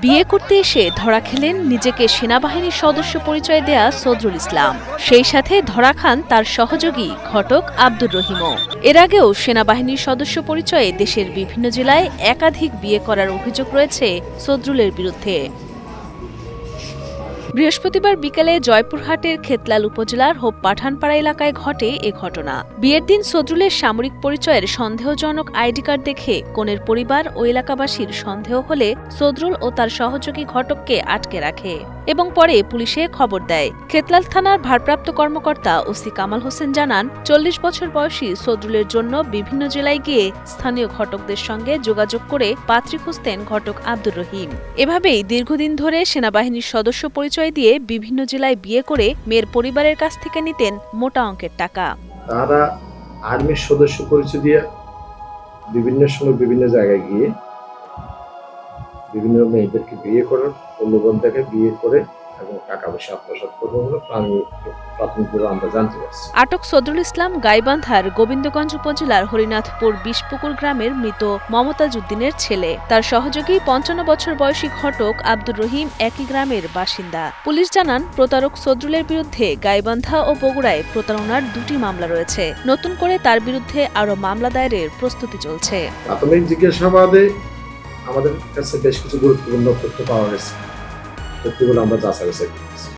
বিয়ে করতে এসে ধরা খেলেন নিজেকে সেনাবাহিনীর সদস্য পরিচয় দেয়া সদরুল ইসলাম। সেই সাথে ধরা খান তার সহযোগী ঘটক আব্দুর রহিমও। এর আগেও সেনাবাহিনীর সদস্য পরিচয়ে দেশের বিভিন্ন জেলায় একাধিক বিয়ে করার অভিযোগ রয়েছে সদরুলের বিরুদ্ধে। বৃহস্পতিবার বিকেলে জয়পুরহাটের খেতলাল উপজেলার হোপ পাঠানপাড়া এলাকায় ঘটে এ ঘটনা। বিয়ের দিন সদরুলের সামরিক পরিচয়ের সন্দেহজনক আইডি কার্ড দেখে কনের পরিবার ও এলাকাবাসীর সন্দেহ হলে সদরুল ও তার সহযোগী ঘটককে আটকে রাখে এবং পরে পুলিশে খবর দেয়। খেতলাল থানার ভারপ্রাপ্ত কর্মকর্তা ওসি কামাল হোসেন জানান, ৪০ বছর বয়সী সদরুলের জন্য বিভিন্ন জেলায় গিয়ে স্থানীয় ঘটকদের সঙ্গে যোগাযোগ করে পাত্রী খুঁজতেন ঘটক আব্দুর রহিম। এভাবেই দীর্ঘদিন ধরে সেনাবাহিনীর সদস্য পরিচয় দিয়ে বিভিন্ন জেলায় বিয়ে করে মেয়ের পরিবারের কাছ থেকে নিতেন মোটা অঙ্কের টাকা। তারা আর্মির সদস্য পরিচয় দিয়ে বিভিন্ন সময় বিভিন্ন জায়গায় গিয়ে বিভিন্ন মেয়েদেরকে বিয়ে করার প্রলোভন থেকে বিয়ে করে এবং টাকা পয়সা আত্মসাৎ করবে বলে প্রাথমিকভাবে আমরা জানতে পারছি। আটক সদরুল ইসলাম গাইবান্ধার গোবিন্দগঞ্জ উপজেলার হরিনাথপুর বিষপুকুর গ্রামের মৃত মমতাজ উদ্দিনের ছেলে। তার সহযোগী ৫৫ বছর বয়সী ঘটক আব্দুর রহিম একই গ্রামের বাসিন্দা। পুলিশ জানান, প্রতারক সদরুলের বিরুদ্ধে গাইবান্ধা ও বগুড়ায় প্রতারণার ২টি মামলা রয়েছে। নতুন করে তার বিরুদ্ধে আরও মামলা দায়েরের প্রস্তুতি চলছে। প্রাথমিক জিজ্ঞাসাবাদে আমাদের কাছে বেশ কিছু গুরুত্বপূর্ণ তথ্য পাওয়া গেছে। তথ্যগুলো আমরা যাচাই বাছাই করছি।